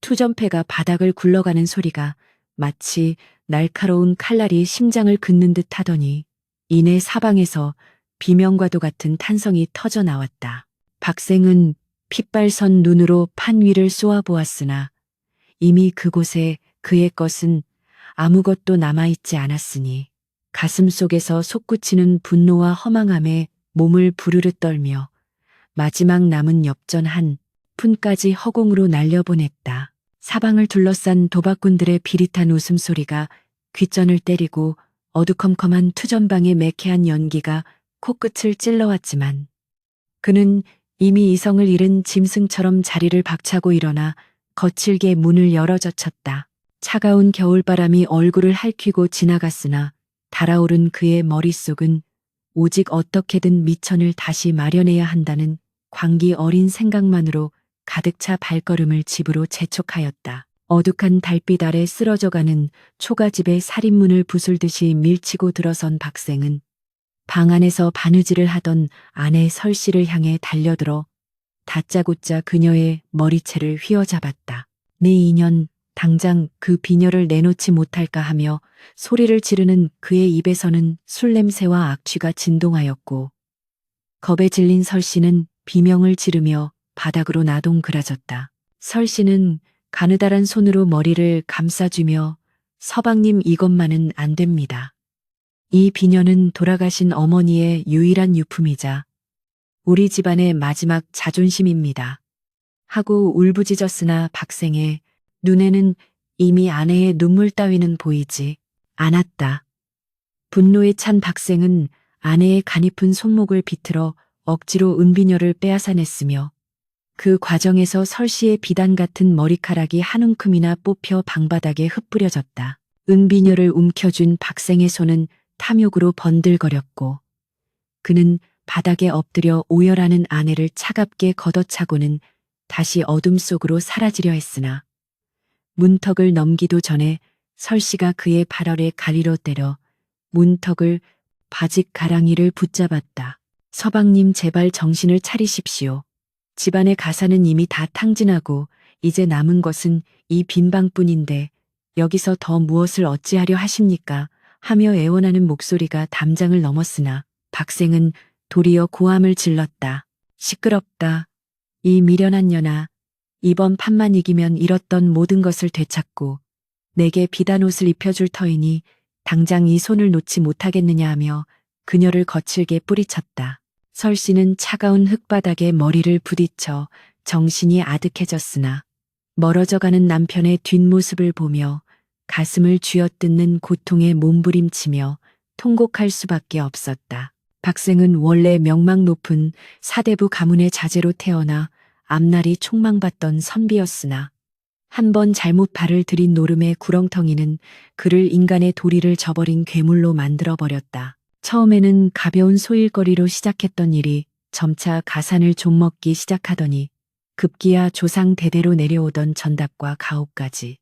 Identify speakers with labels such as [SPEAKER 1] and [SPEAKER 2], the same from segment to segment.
[SPEAKER 1] 투전패가 바닥을 굴러가는 소리가 마치 날카로운 칼날이 심장을 긋는 듯 하더니 이내 사방에서 비명과도 같은 탄성이 터져 나왔다. 박생은 핏발선 눈으로 판 위를 쏘아보았으나 이미 그곳에 그의 것은 아무것도 남아있지 않았으니 가슴 속에서 솟구치는 분노와 허망함에 몸을 부르르 떨며 마지막 남은 엽전 한 푼까지 허공으로 날려보냈다. 사방을 둘러싼 도박꾼들의 비릿한 웃음소리가 귓전을 때리고 어두컴컴한 투전방의 매캐한 연기가 코끝을 찔러왔지만 그는 이미 이성을 잃은 짐승처럼 자리를 박차고 일어나 거칠게 문을 열어젖혔다. 차가운 겨울바람이 얼굴을 핥히고 지나갔으나 달아오른 그의 머릿속은 오직 어떻게든 미천을 다시 마련해야 한다는 광기 어린 생각만으로 가득 차 발걸음을 집으로 재촉하였다. 어둑한 달빛 아래 쓰러져가는 초가집의 살인문을 부술듯이 밀치고 들어선 박생은 방 안에서 바느질을 하던 아내 설씨를 향해 달려들어 다짜고짜 그녀의 머리채를 휘어잡았다. 내 인연, 당장 그 비녀를 내놓지 못할까 하며 소리를 지르는 그의 입에서는 술 냄새와 악취가 진동하였고 겁에 질린 설씨는 비명을 지르며 바닥으로 나동그라졌다. 설씨는 가느다란 손으로 머리를 감싸주며 서방님 이것만은 안 됩니다. 이 비녀는 돌아가신 어머니의 유일한 유품이자 우리 집안의 마지막 자존심입니다. 하고 울부짖었으나 박생의 눈에는 이미 아내의 눈물 따위는 보이지 않았다. 분노에 찬 박생은 아내의 가냘픈 손목을 비틀어 억지로 은비녀를 빼앗아냈으며 그 과정에서 설씨의 비단 같은 머리카락이 한 움큼이나 뽑혀 방바닥에 흩뿌려졌다. 은비녀를 움켜쥔 박생의 손은 탐욕으로 번들거렸고 그는 바닥에 엎드려 오열하는 아내를 차갑게 걷어차고는 다시 어둠 속으로 사라지려 했으나 문턱을 넘기도 전에 설씨가 그의 발열에 가리로 때려 문턱을 바짓 가랑이를 붙잡았다. 서방님 제발 정신을 차리십시오. 집안의 가사는 이미 다 탕진하고 이제 남은 것은 이 빈방뿐인데 여기서 더 무엇을 어찌하려 하십니까? 하며 애원하는 목소리가 담장을 넘었으나 박생은 도리어 고함을 질렀다. 시끄럽다. 이 미련한 년아. 이번 판만 이기면 잃었던 모든 것을 되찾고 내게 비단 옷을 입혀줄 터이니 당장 이 손을 놓지 못하겠느냐 하며 그녀를 거칠게 뿌리쳤다. 설씨는 차가운 흙바닥에 머리를 부딪혀 정신이 아득해졌으나 멀어져가는 남편의 뒷모습을 보며 가슴을 쥐어뜯는 고통에 몸부림치며 통곡할 수밖에 없었다. 박생은 원래 명망 높은 사대부 가문의 자제로 태어나 앞날이 촉망받던 선비였으나 한 번 잘못 발을 들인 노름의 구렁텅이는 그를 인간의 도리를 저버린 괴물로 만들어버렸다. 처음에는 가벼운 소일거리로 시작했던 일이 점차 가산을 좀먹기 시작하더니 급기야 조상 대대로 내려오던 전답과 가옥까지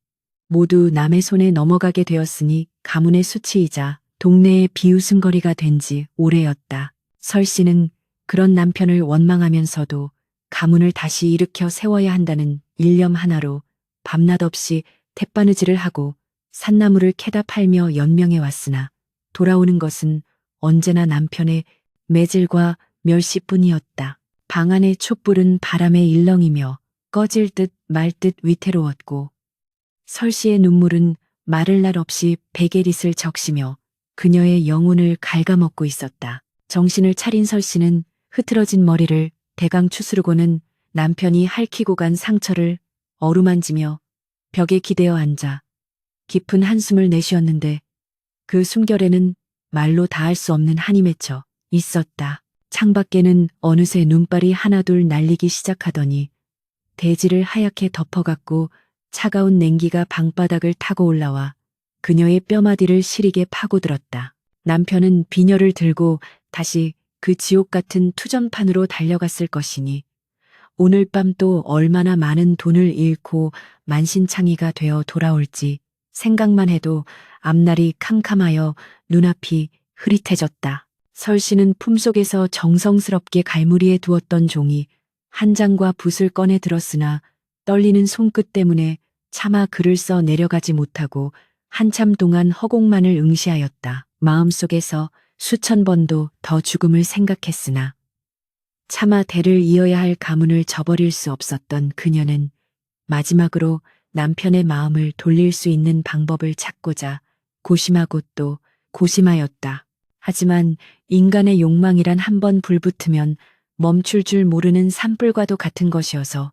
[SPEAKER 1] 모두 남의 손에 넘어가게 되었으니 가문의 수치이자 동네의 비웃음거리가 된 지 오래였다. 설씨는 그런 남편을 원망하면서도 가문을 다시 일으켜 세워야 한다는 일념 하나로 밤낮 없이 팻바느질을 하고 산나물을 캐다 팔며 연명해 왔으나 돌아오는 것은 언제나 남편의 매질과 멸시뿐이었다. 방 안의 촛불은 바람에 일렁이며 꺼질 듯 말 듯 위태로웠고 설씨의 눈물은 마를 날 없이 베게릿을 적시며 그녀의 영혼을 갉아먹고 있었다. 정신을 차린 설씨는 흐트러진 머리를 대강 추스르고는 남편이 핥히고 간 상처를 어루만지며 벽에 기대어 앉아 깊은 한숨을 내쉬었는데 그 숨결에는 말로 다할 수 없는 한이 맺혀 있었다. 창밖에는 어느새 눈발이 하나둘 날리기 시작하더니 대지를 하얗게 덮어갔고 차가운 냉기가 방바닥을 타고 올라와 그녀의 뼈마디를 시리게 파고들었다. 남편은 비녀를 들고 다시 그 지옥 같은 투전판으로 달려갔을 것이니 오늘 밤 또 얼마나 많은 돈을 잃고 만신창이가 되어 돌아올지 생각만 해도 앞날이 캄캄하여 눈앞이 흐릿해졌다. 설씨는 품속에서 정성스럽게 갈무리에 두었던 종이 한 장과 붓을 꺼내 들었으나 떨리는 손끝 때문에 차마 글을 써 내려가지 못하고 한참 동안 허공만을 응시하였다. 마음속에서 수천 번도 더 죽음을 생각했으나 차마 대를 이어야 할 가문을 저버릴 수 없었던 그녀는 마지막으로 남편의 마음을 돌릴 수 있는 방법을 찾고자 고심하고 또 고심하였다. 하지만 인간의 욕망이란 한 번 불붙으면 멈출 줄 모르는 산불과도 같은 것이어서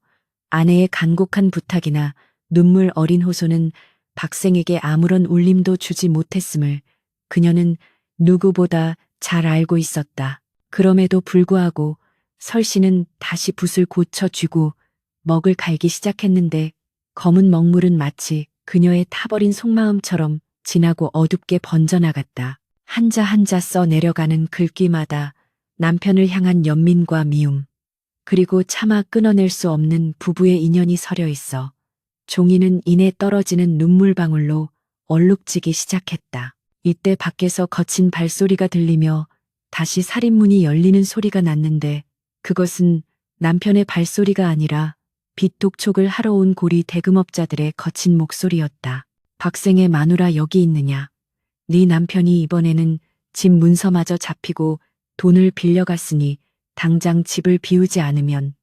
[SPEAKER 1] 아내의 간곡한 부탁이나 눈물 어린 호소는 박생에게 아무런 울림도 주지 못했음을 그녀는 누구보다 잘 알고 있었다. 그럼에도 불구하고 설씨는 다시 붓을 고쳐쥐고 먹을 갈기 시작했는데 검은 먹물은 마치 그녀의 타버린 속마음처럼 진하고 어둡게 번져나갔다. 한자 한자 써 내려가는 글귀마다 남편을 향한 연민과 미움, 그리고 차마 끊어낼 수 없는 부부의 인연이 서려 있어 종이는 이내 떨어지는 눈물방울로 얼룩지기 시작했다. 이때 밖에서 거친 발소리가 들리며 다시 살인문이 열리는 소리가 났는데 그것은 남편의 발소리가 아니라 빚독촉을 하러 온 고리 대금업자들의 거친 목소리였다. 박생의 마누라 여기 있느냐. 네 남편이 이번에는 집 문서마저 잡히고 돈을 빌려갔으니 당장 집을 비우지 않으면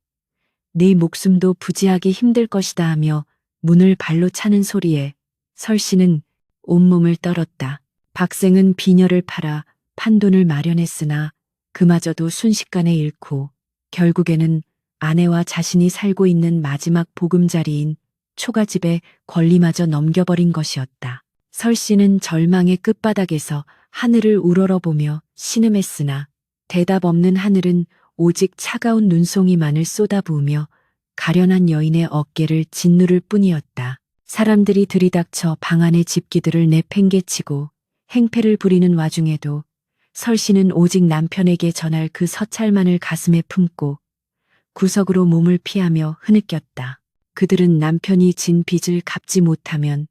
[SPEAKER 1] 네 목숨도 부지하기 힘들 것이다 하며 문을 발로 차는 소리에 설씨는 온몸을 떨었다. 박생은 비녀를 팔아 판돈을 마련했으나 그마저도 순식간에 잃고 결국에는 아내와 자신이 살고 있는 마지막 보금자리인 초가집의 권리마저 넘겨버린 것이었다. 설씨는 절망의 끝바닥에서 하늘을 우러러보며 신음했으나 대답 없는 하늘은 오직 차가운 눈송이만을 쏟아부으며 가련한 여인의 어깨를 짓누를 뿐이었다. 사람들이 들이닥쳐 방 안의 집기들을 내팽개치고 행패를 부리는 와중에도 설씨는 오직 남편에게 전할 그 서찰만을 가슴에 품고 구석으로 몸을 피하며 흐느꼈다. 그들은 남편이 진 빚을 갚지 못하면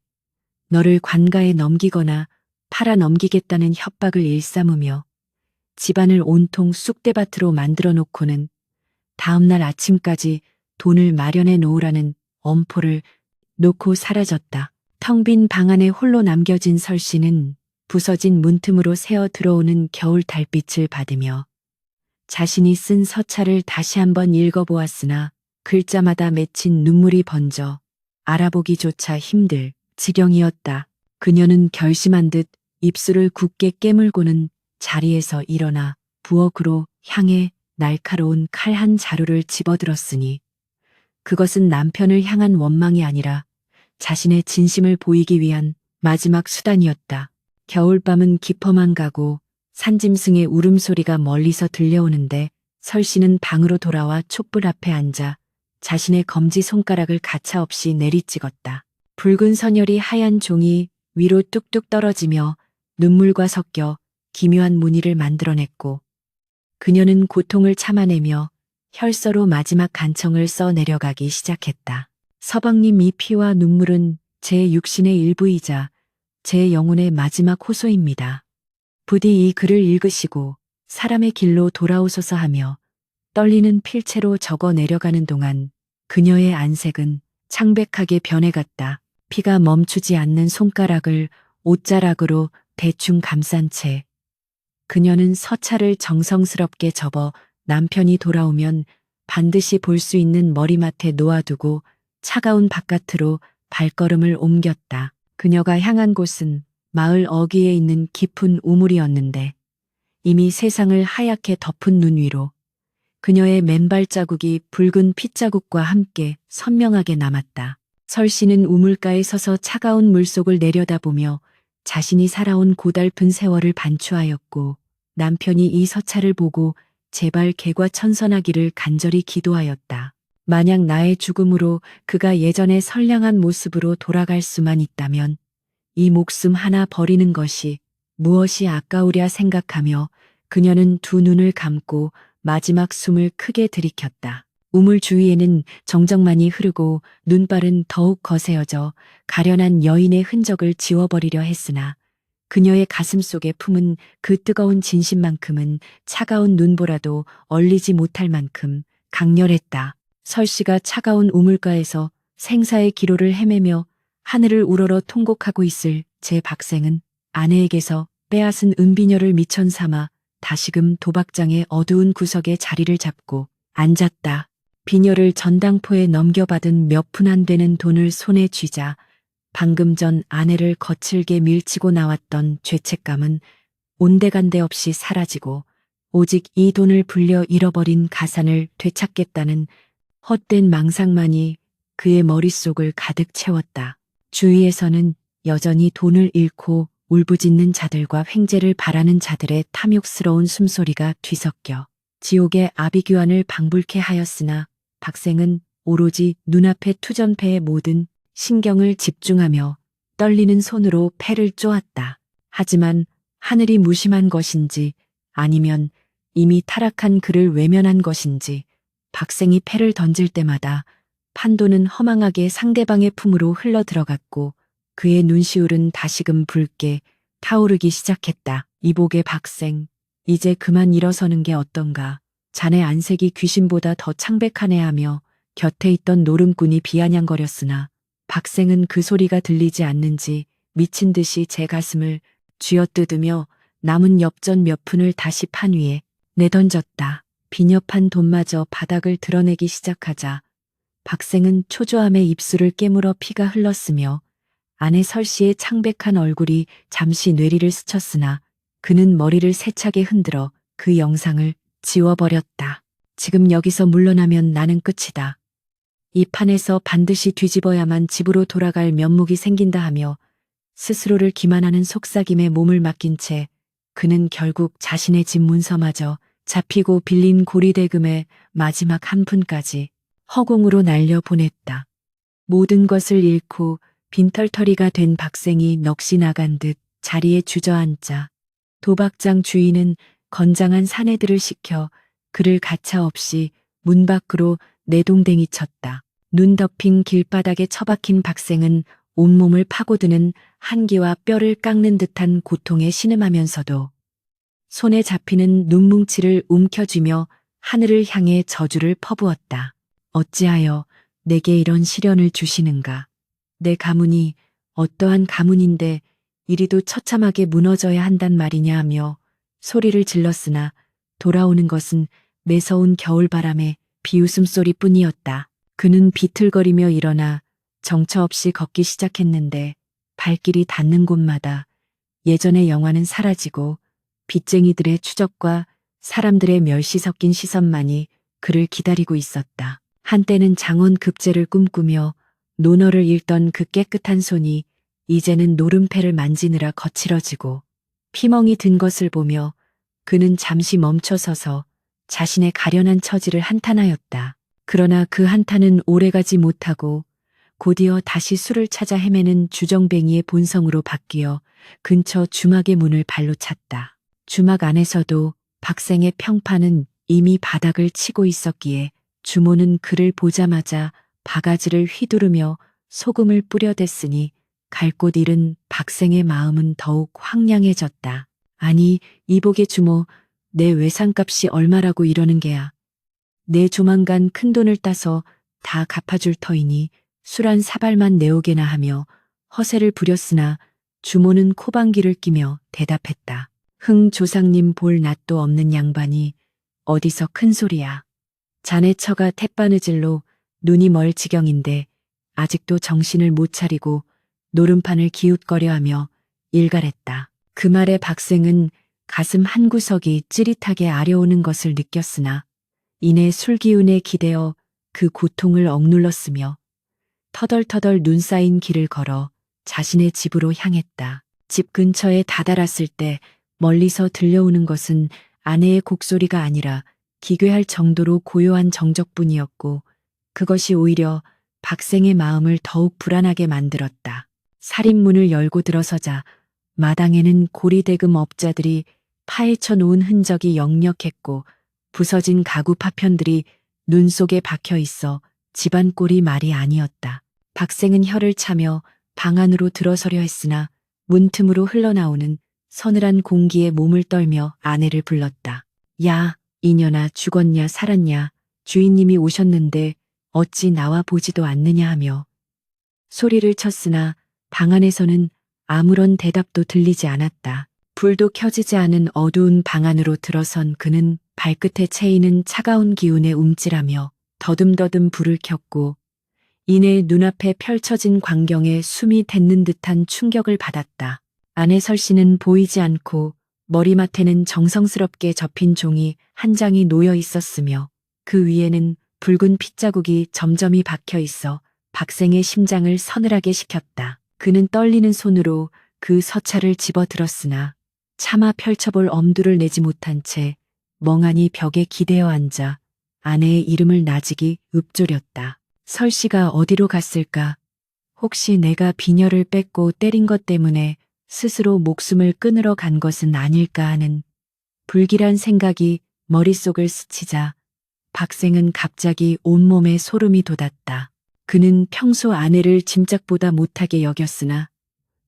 [SPEAKER 1] 너를 관가에 넘기거나 팔아 넘기겠다는 협박을 일삼으며 집안을 온통 쑥대밭으로 만들어 놓고는 다음날 아침까지 돈을 마련해 놓으라는 엄포를 놓고 사라졌다. 텅 빈 방 안에 홀로 남겨진 설씨는 부서진 문틈으로 새어 들어오는 겨울 달빛을 받으며 자신이 쓴 서찰을 다시 한번 읽어보았으나 글자마다 맺힌 눈물이 번져 알아보기조차 힘들 지경이었다. 그녀는 결심한 듯 입술을 굳게 깨물고는 자리에서 일어나 부엌으로 향해 날카로운 칼 한 자루를 집어들었으니 그것은 남편을 향한 원망이 아니라 자신의 진심을 보이기 위한 마지막 수단이었다. 겨울밤은 깊어만 가고 산짐승의 울음소리가 멀리서 들려오는데 설씨는 방으로 돌아와 촛불 앞에 앉아 자신의 검지 손가락을 가차없이 내리찍었다. 붉은 선혈이 하얀 종이 위로 뚝뚝 떨어지며 눈물과 섞여 기묘한 무늬를 만들어냈고 그녀는 고통을 참아내며 혈서로 마지막 간청을 써 내려가기 시작했다. 서방님 이 피와 눈물은 제 육신의 일부이자 제 영혼의 마지막 호소입니다. 부디 이 글을 읽으시고 사람의 길로 돌아오소서 하며 떨리는 필체로 적어 내려가는 동안 그녀의 안색은 창백하게 변해갔다. 피가 멈추지 않는 손가락을 옷자락으로 대충 감싼 채 그녀는 서찰을 정성스럽게 접어 남편이 돌아오면 반드시 볼 수 있는 머리맡에 놓아두고 차가운 바깥으로 발걸음을 옮겼다. 그녀가 향한 곳은 마을 어귀에 있는 깊은 우물이었는데 이미 세상을 하얗게 덮은 눈 위로 그녀의 맨발 자국이 붉은 핏자국과 함께 선명하게 남았다. 설씨는 우물가에 서서 차가운 물속을 내려다보며 자신이 살아온 고달픈 세월을 반추하였고 남편이 이 서찰을 보고 제발 개과천선하기를 간절히 기도하였다. 만약 나의 죽음으로 그가 예전의 선량한 모습으로 돌아갈 수만 있다면 이 목숨 하나 버리는 것이 무엇이 아까우랴 생각하며 그녀는 두 눈을 감고 마지막 숨을 크게 들이켰다. 우물 주위에는 정적만이 흐르고 눈발은 더욱 거세어져 가련한 여인의 흔적을 지워버리려 했으나 그녀의 가슴 속에 품은 그 뜨거운 진심만큼은 차가운 눈보라도 얼리지 못할 만큼 강렬했다. 설씨가 차가운 우물가에서 생사의 기로를 헤매며 하늘을 우러러 통곡하고 있을 제 박생은 아내에게서 빼앗은 은비녀를 미천 삼아 다시금 도박장의 어두운 구석에 자리를 잡고 앉았다. 비녀를 전당포에 넘겨받은 몇 푼 안 되는 돈을 손에 쥐자 방금 전 아내를 거칠게 밀치고 나왔던 죄책감은 온데간데 없이 사라지고 오직 이 돈을 불려 잃어버린 가산을 되찾겠다는 헛된 망상만이 그의 머릿속을 가득 채웠다. 주위에서는 여전히 돈을 잃고 울부짖는 자들과 횡재를 바라는 자들의 탐욕스러운 숨소리가 뒤섞여 지옥의 아비규환을 방불케 하였으나 박생은 오로지 눈앞의 투전패의 모든 신경을 집중하며 떨리는 손으로 패를 쪼았다. 하지만 하늘이 무심한 것인지 아니면 이미 타락한 그를 외면한 것인지 박생이 패를 던질 때마다 판도는 허망하게 상대방의 품으로 흘러 들어갔고 그의 눈시울은 다시금 붉게 타오르기 시작했다. 이복의 박생, 이제 그만 일어서는 게 어떤가. 자네 안색이 귀신보다 더 창백하네 하며 곁에 있던 노름꾼이 비아냥거렸으나 박생은 그 소리가 들리지 않는지 미친 듯이 제 가슴을 쥐어뜯으며 남은 엽전 몇 푼을 다시 판 위에 내던졌다. 빈협한 돈마저 바닥을 드러내기 시작하자 박생은 초조함에 입술을 깨물어 피가 흘렀으며 아내 설씨의 창백한 얼굴이 잠시 뇌리를 스쳤으나 그는 머리를 세차게 흔들어 그 영상을 지워버렸다. 지금 여기서 물러나면 나는 끝이다. 이 판에서 반드시 뒤집어야만 집으로 돌아갈 면목이 생긴다 하며 스스로를 기만하는 속삭임에 몸을 맡긴 채 그는 결국 자신의 집 문서마저 잡히고 빌린 고리대금의 마지막 한 푼까지 허공으로 날려보냈다. 모든 것을 잃고 빈털터리가 된 박생이 넋이 나간 듯 자리에 주저앉자 도박장 주인은 건장한 사내들을 시켜 그를 가차없이 문 밖으로 내동댕이 쳤다. 눈 덮인 길바닥에 처박힌 박생은 온몸을 파고드는 한기와 뼈를 깎는 듯한 고통에 신음하면서도 손에 잡히는 눈뭉치를 움켜쥐며 하늘을 향해 저주를 퍼부었다. 어찌하여 내게 이런 시련을 주시는가. 내 가문이 어떠한 가문인데 이리도 처참하게 무너져야 한단 말이냐 하며 소리를 질렀으나 돌아오는 것은 매서운 겨울바람의 비웃음소리뿐이었다. 그는 비틀거리며 일어나 정처 없이 걷기 시작했는데 발길이 닿는 곳마다 예전의 영화는 사라지고 빚쟁이들의 추적과 사람들의 멸시 섞인 시선만이 그를 기다리고 있었다. 한때는 장원급제를 꿈꾸며 논어를 읽던 그 깨끗한 손이 이제는 노름패를 만지느라 거칠어지고 피멍이 든 것을 보며 그는 잠시 멈춰서서 자신의 가련한 처지를 한탄하였다. 그러나 그 한탄은 오래가지 못하고 곧이어 다시 술을 찾아 헤매는 주정뱅이의 본성으로 바뀌어 근처 주막의 문을 발로 찼다. 주막 안에서도 박생의 평판은 이미 바닥을 치고 있었기에 주모는 그를 보자마자 바가지를 휘두르며 소금을 뿌려댔으니 갈 곳 잃은 박생의 마음은 더욱 황량해졌다. 아니, 이복의 주모, 내 외상값이 얼마라고 이러는 게야. 내 조만간 큰돈을 따서 다 갚아줄 터이니 술 한 사발만 내오게나 하며 허세를 부렸으나 주모는 코방귀를 끼며 대답했다. 흥 조상님 볼 낯도 없는 양반이 어디서 큰 소리야. 자네 처가 태바느질로 눈이 멀 지경인데 아직도 정신을 못 차리고 노름판을 기웃거려하며 일갈했다. 그 말에 박생은 가슴 한구석이 찌릿하게 아려오는 것을 느꼈으나 이내 술기운에 기대어 그 고통을 억눌렀으며 터덜터덜 눈 쌓인 길을 걸어 자신의 집으로 향했다. 집 근처에 다다랐을 때 멀리서 들려오는 것은 아내의 곡소리가 아니라 기괴할 정도로 고요한 정적뿐이었고 그것이 오히려 박생의 마음을 더욱 불안하게 만들었다. 살인문을 열고 들어서자 마당에는 고리대금 업자들이 파헤쳐 놓은 흔적이 역력했고 부서진 가구 파편들이 눈 속에 박혀 있어 집안 꼴이 말이 아니었다. 박생은 혀를 차며 방 안으로 들어서려 했으나 문틈으로 흘러나오는 서늘한 공기에 몸을 떨며 아내를 불렀다. 야, 이년아 죽었냐 살았냐 주인님이 오셨는데 어찌 나와 보지도 않느냐 하며 소리를 쳤으나 방 안에서는 아무런 대답도 들리지 않았다. 불도 켜지지 않은 어두운 방 안으로 들어선 그는 발끝에 채이는 차가운 기운에 움찔하며 더듬더듬 불을 켰고 이내 눈앞에 펼쳐진 광경에 숨이 닿는 듯한 충격을 받았다. 안에 설씨는 보이지 않고 머리맡에는 정성스럽게 접힌 종이 한 장이 놓여 있었으며 그 위에는 붉은 핏자국이 점점이 박혀 있어 박생의 심장을 서늘하게 식혔다. 그는 떨리는 손으로 그 서찰을 집어들었으나 차마 펼쳐볼 엄두를 내지 못한 채 멍하니 벽에 기대어 앉아 아내의 이름을 나직이 읊조렸다. 설씨가 어디로 갔을까? 혹시 내가 비녀를 뺏고 때린 것 때문에 스스로 목숨을 끊으러 간 것은 아닐까 하는 불길한 생각이 머릿속을 스치자 박생은 갑자기 온몸에 소름이 돋았다. 그는 평소 아내를 짐작보다 못하게 여겼으나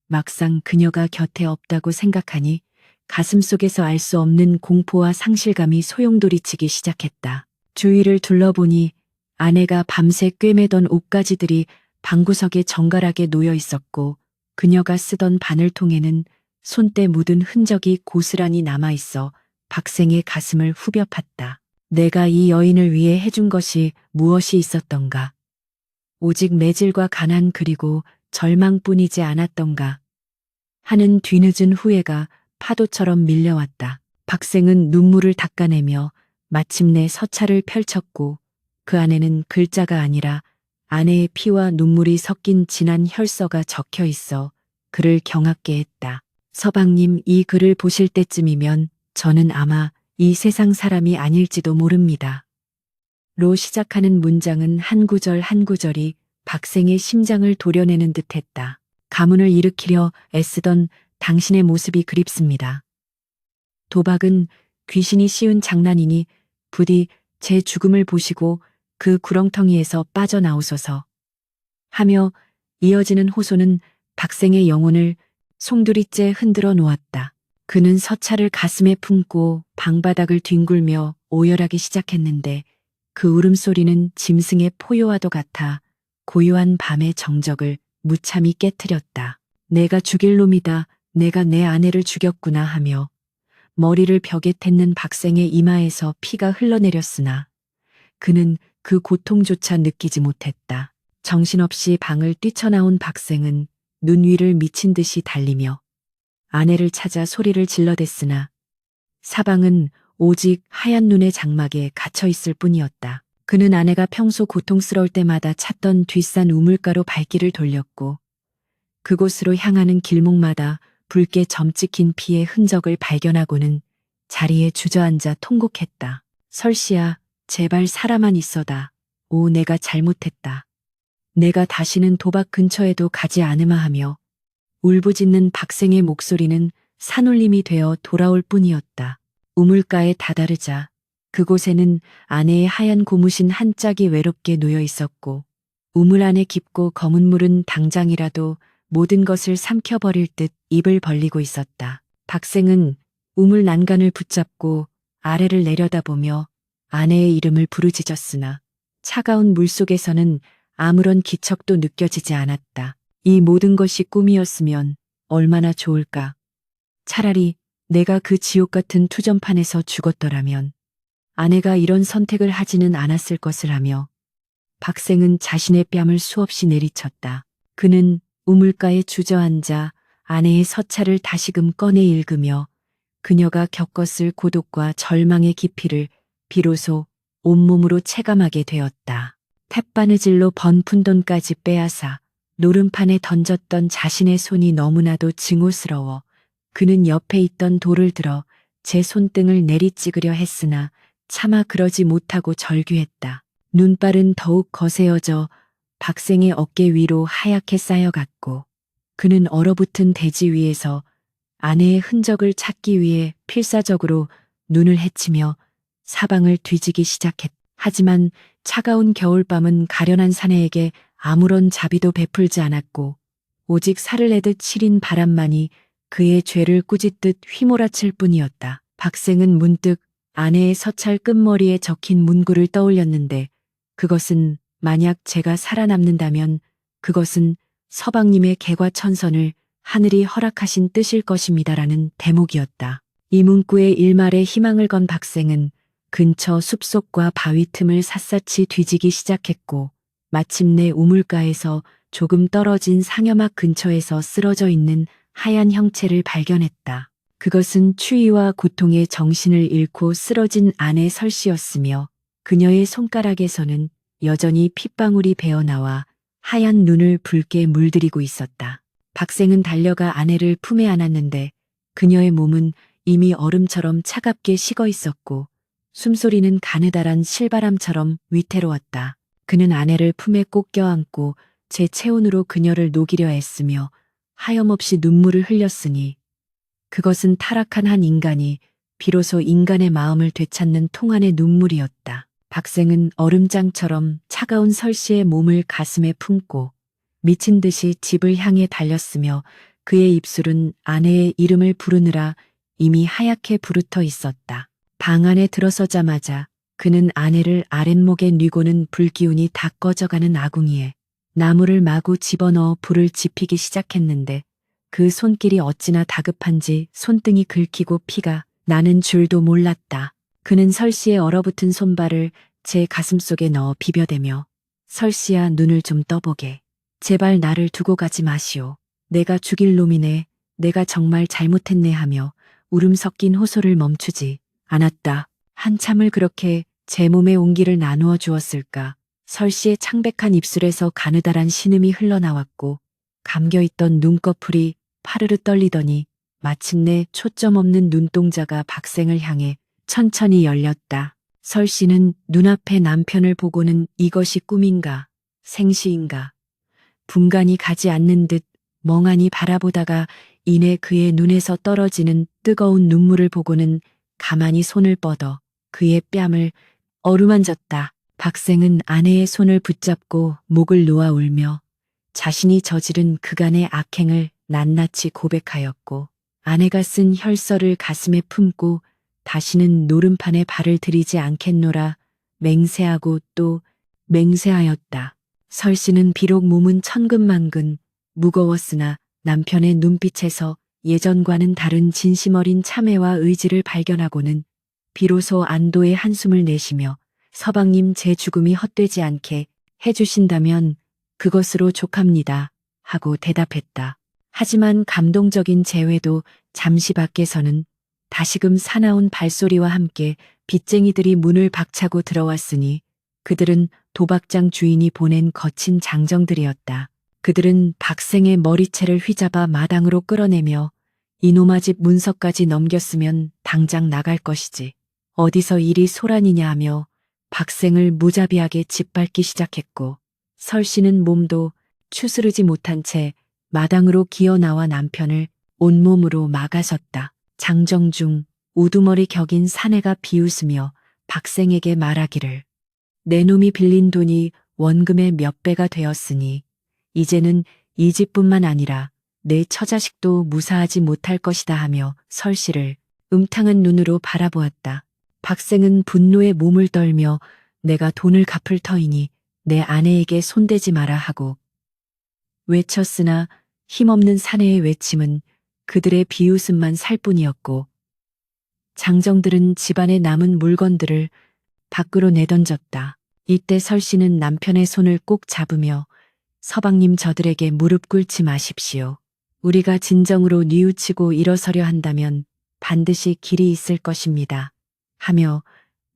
[SPEAKER 1] 막상 그녀가 곁에 없다고 생각하니 가슴속에서 알 수 없는 공포와 상실감이 소용돌이치기 시작했다. 주위를 둘러보니 아내가 밤새 꿰매던 옷가지들이 방구석에 정갈하게 놓여 있었고 그녀가 쓰던 바늘통에는 손때 묻은 흔적이 고스란히 남아 있어 박생의 가슴을 후벼 팠다. 내가 이 여인을 위해 해준 것이 무엇이 있었던가? 오직 매질과 가난 그리고 절망뿐이지 않았던가 하는 뒤늦은 후회가 파도처럼 밀려왔다. 박생은 눈물을 닦아내며 마침내 서찰을 펼쳤고 그 안에는 글자가 아니라 아내의 피와 눈물이 섞인 진한 혈서가 적혀 있어 그를 경악게 했다. 서방님, 이 글을 보실 때쯤이면 저는 아마 이 세상 사람이 아닐지도 모릅니다. 로 시작하는 문장은 한 구절 한 구절이 박생의 심장을 도려내는 듯했다. 가문을 일으키려 애쓰던 당신의 모습이 그립습니다. 도박은 귀신이 씌운 장난이니 부디 제 죽음을 보시고 그 구렁텅이에서 빠져나오소서 하며 이어지는 호소는 박생의 영혼을 송두리째 흔들어 놓았다. 그는 서찰을 가슴에 품고 방바닥을 뒹굴며 오열하기 시작했는데 그 울음소리는 짐승의 포효와도 같아 고요한 밤의 정적을 무참히 깨트렸다. 내가 죽일 놈이다. 내가 내 아내를 죽였구나 하며 머리를 벽에 댔는 박생의 이마에서 피가 흘러내렸으나 그는 그 고통조차 느끼지 못했다. 정신없이 방을 뛰쳐나온 박생은 눈 위를 미친 듯이 달리며 아내를 찾아 소리를 질러댔으나 사방은 오직 하얀 눈의 장막에 갇혀 있을 뿐이었다. 그는 아내가 평소 고통스러울 때마다 찾던 뒷산 우물가로 발길을 돌렸고 그곳으로 향하는 길목마다 붉게 점찍힌 피의 흔적을 발견하고는 자리에 주저앉아 통곡했다. 설씨야, 제발 살아만 있어다. 오, 내가 잘못했다. 내가 다시는 도박 근처에도 가지 않으마 하며 울부짖는 박생의 목소리는 산울림이 되어 돌아올 뿐이었다. 우물가에 다다르자 그곳에는 아내의 하얀 고무신 한 짝이 외롭게 놓여 있었고 우물 안에 깊고 검은 물은 당장이라도 모든 것을 삼켜버릴 듯 입을 벌리고 있었다. 박생은 우물 난간을 붙잡고 아래를 내려다보며 아내의 이름을 부르짖었으나 차가운 물속에서는 아무런 기척도 느껴지지 않았다. 이 모든 것이 꿈이었으면 얼마나 좋을까. 차라리 내가 그 지옥 같은 투전판에서 죽었더라면 아내가 이런 선택을 하지는 않았을 것을 하며 박생은 자신의 뺨을 수없이 내리쳤다. 그는 우물가에 주저앉아 아내의 서찰을 다시금 꺼내 읽으며 그녀가 겪었을 고독과 절망의 깊이를 비로소 온몸으로 체감하게 되었다. 팻바느질로 번 푼돈까지 빼앗아 노름판에 던졌던 자신의 손이 너무나도 증오스러워 그는 옆에 있던 돌을 들어 제 손등을 내리찍으려 했으나 차마 그러지 못하고 절규했다. 눈발은 더욱 거세어져 박생의 어깨 위로 하얗게 쌓여갔고 그는 얼어붙은 대지 위에서 아내의 흔적을 찾기 위해 필사적으로 눈을 헤치며 사방을 뒤지기 시작했다. 하지만 차가운 겨울밤은 가련한 사내에게 아무런 자비도 베풀지 않았고 오직 살을 내듯 시린 바람만이 그의 죄를 꾸짖듯 휘몰아칠 뿐이었다. 박생은 문득 아내의 서찰 끝머리에 적힌 문구를 떠올렸는데 그것은 만약 제가 살아남는다면 그것은 서방님의 개과천선을 하늘이 허락하신 뜻일 것입니다라는 대목이었다. 이 문구에 일말의 희망을 건 박생은 근처 숲속과 바위 틈을 샅샅이 뒤지기 시작했고 마침내 우물가에서 조금 떨어진 상여막 근처에서 쓰러져 있는 하얀 형체를 발견했다. 그것은 추위와 고통에 정신을 잃고 쓰러진 아내 설씨였으며 그녀의 손가락에서는 여전히 핏방울이 배어나와 하얀 눈을 붉게 물들이고 있었다. 박생은 달려가 아내를 품에 안았는데 그녀의 몸은 이미 얼음처럼 차갑게 식어 있었고 숨소리는 가느다란 실바람처럼 위태로웠다. 그는 아내를 품에 꼭 껴안고 제 체온으로 그녀를 녹이려 애쓰며 하염없이 눈물을 흘렸으니 그것은 타락한 한 인간이 비로소 인간의 마음을 되찾는 통한의 눈물이었다. 박생은 얼음장처럼 차가운 설씨의 몸을 가슴에 품고 미친 듯이 집을 향해 달렸으며 그의 입술은 아내의 이름을 부르느라 이미 하얗게 부르터 있었다. 방 안에 들어서자마자 그는 아내를 아랫목에 뉘고는 불기운이 다 꺼져가는 아궁이에 나무를 마구 집어넣어 불을 지피기 시작했는데 그 손길이 어찌나 다급한지 손등이 긁히고 피가 나는 줄도 몰랐다. 그는 설씨의 얼어붙은 손발을 제 가슴속에 넣어 비벼대며 설씨야 눈을 좀 떠보게. 제발 나를 두고 가지 마시오. 내가 죽일 놈이네. 내가 정말 잘못했네 하며 울음 섞인 호소를 멈추지 않았다. 한참을 그렇게 제 몸의 온기를 나누어 주었을까. 설씨의 창백한 입술에서 가느다란 신음이 흘러나왔고 감겨있던 눈꺼풀이 파르르 떨리더니 마침내 초점 없는 눈동자가 박생을 향해 천천히 열렸다. 설씨는 눈앞에 남편을 보고는 이것이 꿈인가 생시인가 분간이 가지 않는 듯 멍하니 바라보다가 이내 그의 눈에서 떨어지는 뜨거운 눈물을 보고는 가만히 손을 뻗어 그의 뺨을 어루만졌다. 박생은 아내의 손을 붙잡고 목을 놓아 울며 자신이 저지른 그간의 악행을 낱낱이 고백하였고 아내가 쓴 혈서를 가슴에 품고 다시는 노름판에 발을 들이지 않겠노라 맹세하고 또 맹세하였다. 설씨는 비록 몸은 천근만근 무거웠으나 남편의 눈빛에서 예전과는 다른 진심 어린 참회와 의지를 발견하고는 비로소 안도의 한숨을 내쉬며 서방님 제 죽음이 헛되지 않게 해주신다면 그것으로 족합니다 하고 대답했다. 하지만 감동적인 재회도 잠시 밖에서는 다시금 사나운 발소리와 함께 빚쟁이들이 문을 박차고 들어왔으니 그들은 도박장 주인이 보낸 거친 장정들이었다. 그들은 박생의 머리채를 휘잡아 마당으로 끌어내며 이놈아 집 문석까지 넘겼으면 당장 나갈 것이지. 어디서 일이 소란이냐 하며 박생을 무자비하게 짓밟기 시작했고 설씨는 몸도 추스르지 못한 채 마당으로 기어나와 남편을 온몸으로 막아섰다. 장정중 우두머리 격인 사내가 비웃으며 박생에게 말하기를 내 놈이 빌린 돈이 원금의 몇 배가 되었으니 이제는 이 집뿐만 아니라 내 처자식도 무사하지 못할 것이다 하며 설씨를 음탕한 눈으로 바라보았다. 박생은 분노에 몸을 떨며 내가 돈을 갚을 터이니 내 아내에게 손대지 마라 하고 외쳤으나 힘없는 사내의 외침은 그들의 비웃음만 살 뿐이었고 장정들은 집안에 남은 물건들을 밖으로 내던졌다. 이때 설씨는 남편의 손을 꼭 잡으며 서방님 저들에게 무릎 꿇지 마십시오. 우리가 진정으로 뉘우치고 일어서려 한다면 반드시 길이 있을 것입니다. 하며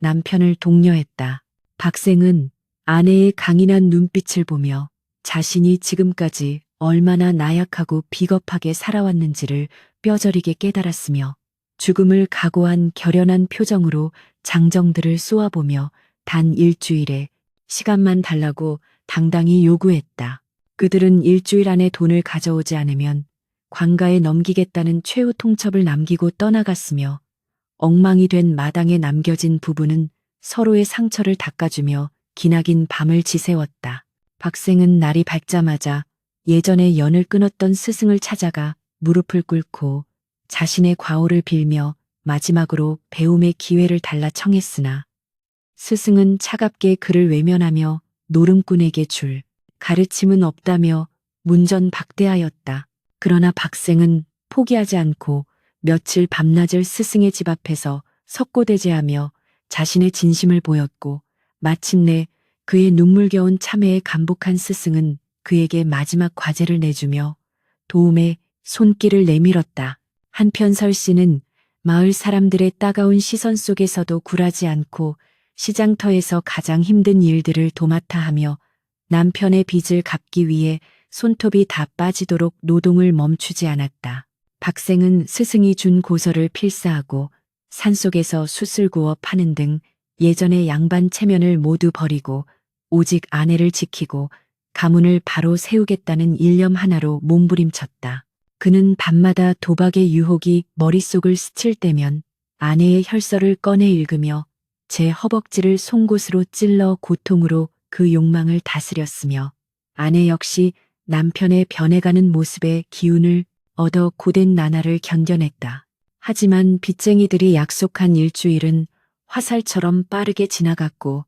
[SPEAKER 1] 남편을 독려했다. 박생은 아내의 강인한 눈빛을 보며 자신이 지금까지 얼마나 나약하고 비겁하게 살아왔는지를 뼈저리게 깨달았으며 죽음을 각오한 결연한 표정으로 장정들을 쏘아보며 단 일주일에 시간만 달라고 당당히 요구했다. 그들은 일주일 안에 돈을 가져오지 않으면 관가에 넘기겠다는 최후 통첩을 남기고 떠나갔으며 엉망이 된 마당에 남겨진 부부는 서로의 상처를 닦아주며 기나긴 밤을 지새웠다. 박생은 날이 밝자마자 예전에 연을 끊었던 스승을 찾아가 무릎을 꿇고 자신의 과오를 빌며 마지막으로 배움의 기회를 달라 청했으나 스승은 차갑게 그를 외면하며 노름꾼에게 줄 가르침은 없다며 문전박대하였다. 그러나 박생은 포기하지 않고 며칠 밤낮을 스승의 집 앞에서 석고대죄하며 자신의 진심을 보였고 마침내 그의 눈물겨운 참회에 감복한 스승은 그에게 마지막 과제를 내주며 도움의 손길을 내밀었다. 한편 설씨는 마을 사람들의 따가운 시선 속에서도 굴하지 않고 시장터에서 가장 힘든 일들을 도맡아 하며 남편의 빚을 갚기 위해 손톱이 다 빠지도록 노동을 멈추지 않았다. 박생은 스승이 준 고서를 필사하고 산속에서 숯을 구워 파는 등 예전의 양반 체면을 모두 버리고 오직 아내를 지키고 가문을 바로 세우겠다는 일념 하나로 몸부림쳤다. 그는 밤마다 도박의 유혹이 머릿속을 스칠 때면 아내의 혈서를 꺼내 읽으며 제 허벅지를 송곳으로 찔러 고통으로 그 욕망을 다스렸으며 아내 역시 남편의 변해가는 모습에 기운을 얻어 고된 나날을 견뎌냈다. 하지만 빚쟁이들이 약속한 일주일은 화살처럼 빠르게 지나갔고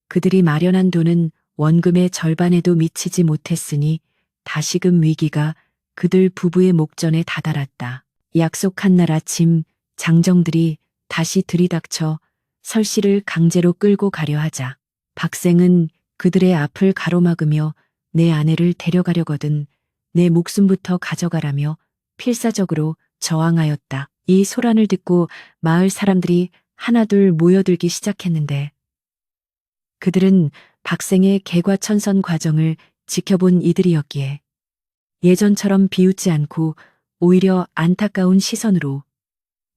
[SPEAKER 1] 그들이 마련한 돈은 원금의 절반에도 미치지 못했으니 다시금 위기가 그들 부부의 목전에 다다랐다. 약속한 날 아침 장정들이 다시 들이닥쳐 설씨를 강제로 끌고 가려 하자 박생은 그들의 앞을 가로막으며 내 아내를 데려가려거든 내 목숨부터 가져가라며 필사적으로 저항하였다. 이 소란을 듣고 마을 사람들이 하나둘 모여들기 시작했는데 그들은 박생의 개과천선 과정을 지켜본 이들이었기에 예전처럼 비웃지 않고 오히려 안타까운 시선으로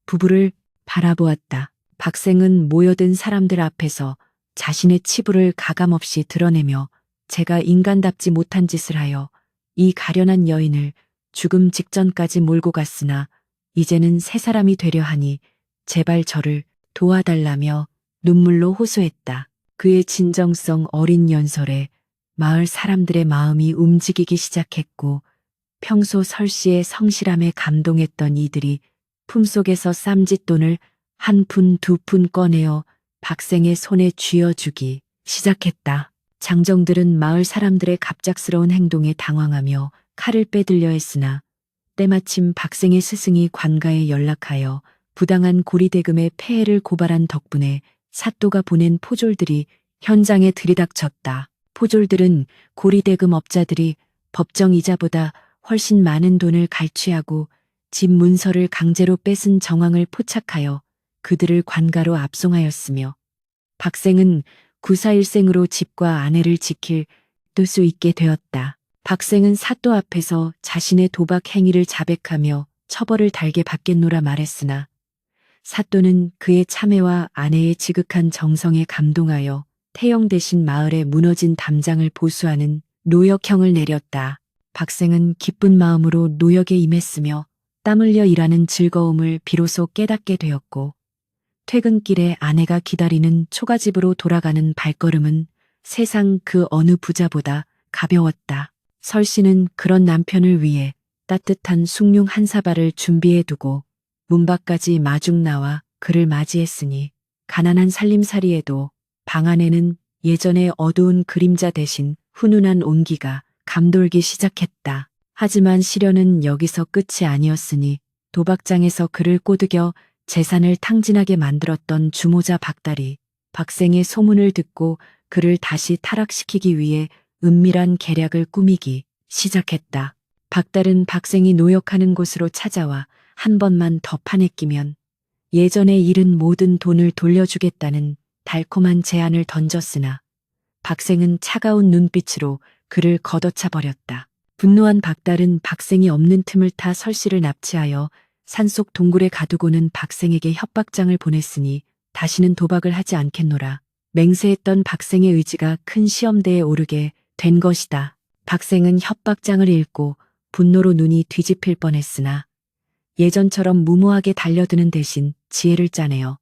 [SPEAKER 1] 부부를 바라보았다. 박생은 모여든 사람들 앞에서 자신의 치부를 가감없이 드러내며 제가 인간답지 못한 짓을 하여 이 가련한 여인을 죽음 직전까지 몰고 갔으나 이제는 새 사람이 되려 하니 제발 저를 도와달라며 눈물로 호소했다. 그의 진정성 어린 연설에 마을 사람들의 마음이 움직이기 시작했고 평소 설씨의 성실함에 감동했던 이들이 품속에서 쌈짓돈을 한 푼 두 푼 꺼내어 박생의 손에 쥐어주기 시작했다. 장정들은 마을 사람들의 갑작스러운 행동에 당황하며 칼을 빼들려 했으나 때마침 박생의 스승이 관가에 연락하여 부당한 고리대금의 폐해를 고발한 덕분에 사또가 보낸 포졸들이 현장에 들이닥쳤다. 포졸들은 고리대금 업자들이 법정 이자보다 훨씬 많은 돈을 갈취하고 집 문서를 강제로 뺏은 정황을 포착하여 그들을 관가로 압송하였으며 박생은 구사일생으로 집과 아내를 지킬 수 있게 되었다. 박생은 사또 앞에서 자신의 도박 행위를 자백하며 처벌을 달게 받겠노라 말했으나 사또는 그의 참회와 아내의 지극한 정성에 감동하여 태영 대신 마을의 무너진 담장을 보수하는 노역형을 내렸다. 박생은 기쁜 마음으로 노역에 임했으며 땀 흘려 일하는 즐거움을 비로소 깨닫게 되었고 퇴근길에 아내가 기다리는 초가집으로 돌아가는 발걸음은 세상 그 어느 부자보다 가벼웠다. 설씨는 그런 남편을 위해 따뜻한 숭늉 한 사발을 준비해 두고 문 밖까지 마중 나와 그를 맞이했으니 가난한 살림살이에도 방 안에는 예전의 어두운 그림자 대신 훈훈한 온기가 감돌기 시작했다. 하지만 시련은 여기서 끝이 아니었으니 도박장에서 그를 꼬드겨 재산을 탕진하게 만들었던 주모자 박달이 박생의 소문을 듣고 그를 다시 타락시키기 위해 은밀한 계략을 꾸미기 시작했다. 박달은 박생이 노역하는 곳으로 찾아와 한 번만 더 판에 끼면 예전에 잃은 모든 돈을 돌려주겠다는 달콤한 제안을 던졌으나 박생은 차가운 눈빛으로 그를 걷어차 버렸다. 분노한 박달은 박생이 없는 틈을 타 설씨를 납치하여 산속 동굴에 가두고는 박생에게 협박장을 보냈으니 다시는 도박을 하지 않겠노라. 맹세했던 박생의 의지가 큰 시험대에 오르게 된 것이다. 박생은 협박장을 읽고 분노로 눈이 뒤집힐 뻔했으나 예전처럼 무모하게 달려드는 대신 지혜를 짜내어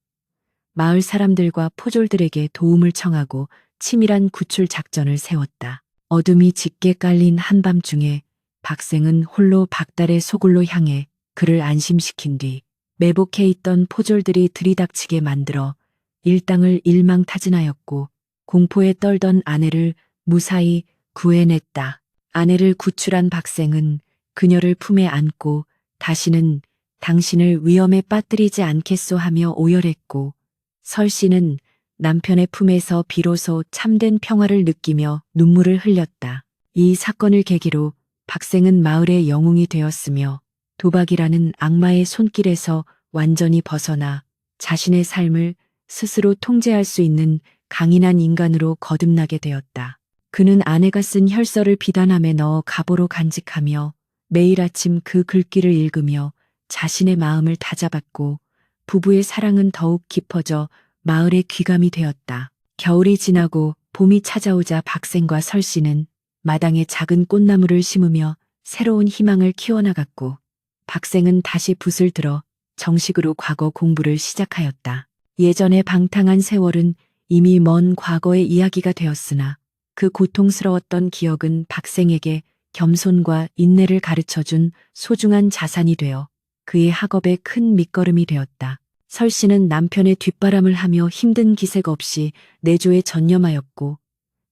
[SPEAKER 1] 마을 사람들과 포졸들에게 도움을 청하고 치밀한 구출 작전을 세웠다. 어둠이 짙게 깔린 한밤중에 박생은 홀로 박달의 소굴로 향해 그를 안심시킨 뒤 매복해 있던 포졸들이 들이닥치게 만들어 일당을 일망타진하였고 공포에 떨던 아내를 무사히 구해냈다. 아내를 구출한 박생은 그녀를 품에 안고 다시는 당신을 위험에 빠뜨리지 않겠소 하며 오열했고, 설씨는 남편의 품에서 비로소 참된 평화를 느끼며 눈물을 흘렸다. 이 사건을 계기로 박생은 마을의 영웅이 되었으며 도박이라는 악마의 손길에서 완전히 벗어나 자신의 삶을 스스로 통제할 수 있는 강인한 인간으로 거듭나게 되었다. 그는 아내가 쓴 혈서를 비단함에 넣어 갑오로 간직하며 매일 아침 그 글귀를 읽으며 자신의 마음을 다잡았고, 부부의 사랑은 더욱 깊어져 마을의 귀감이 되었다. 겨울이 지나고 봄이 찾아오자 박생과 설씨는 마당에 작은 꽃나무를 심으며 새로운 희망을 키워나갔고, 박생은 다시 붓을 들어 정식으로 과거 공부를 시작하였다. 예전의 방탕한 세월은 이미 먼 과거의 이야기가 되었으나 그 고통스러웠던 기억은 박생에게 겸손과 인내를 가르쳐준 소중한 자산이 되어 그의 학업에 큰 밑거름이 되었다. 설씨는 남편의 뒷바람을 하며 힘든 기색 없이 내조에 전념하였고,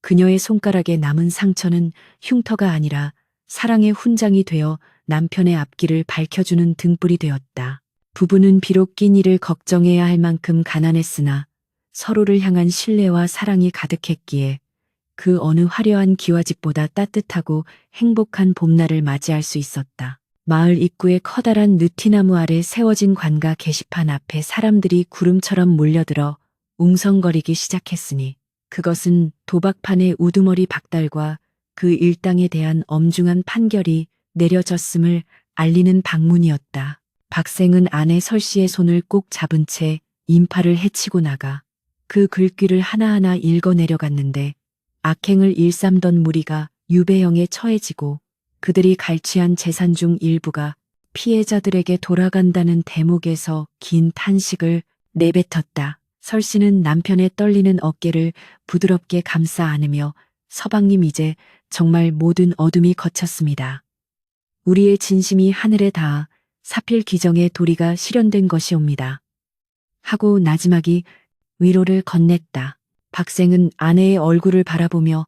[SPEAKER 1] 그녀의 손가락에 남은 상처는 흉터가 아니라 사랑의 훈장이 되어 남편의 앞길을 밝혀주는 등불이 되었다. 부부는 비록 끼니를 걱정해야 할 만큼 가난했으나 서로를 향한 신뢰와 사랑이 가득했기에 그 어느 화려한 기와집보다 따뜻하고 행복한 봄날을 맞이할 수 있었다. 마을 입구의 커다란 느티나무 아래 세워진 관가 게시판 앞에 사람들이 구름처럼 몰려들어 웅성거리기 시작했으니, 그것은 도박판의 우두머리 박달과 그 일당에 대한 엄중한 판결이 내려졌음을 알리는 방문이었다. 박생은 아내 설씨의 손을 꼭 잡은 채 인파를 헤치고 나가 그 글귀를 하나하나 읽어 내려갔는데, 악행을 일삼던 무리가 유배형에 처해지고 그들이 갈취한 재산 중 일부가 피해자들에게 돌아간다는 대목에서 긴 탄식을 내뱉었다. 설씨는 남편의 떨리는 어깨를 부드럽게 감싸 안으며, 서방님, 이제 정말 모든 어둠이 걷혔습니다. 우리의 진심이 하늘에 닿아 사필 기정의 도리가 실현된 것이옵니다. 하고 나지막이 위로를 건넸다. 박생은 아내의 얼굴을 바라보며,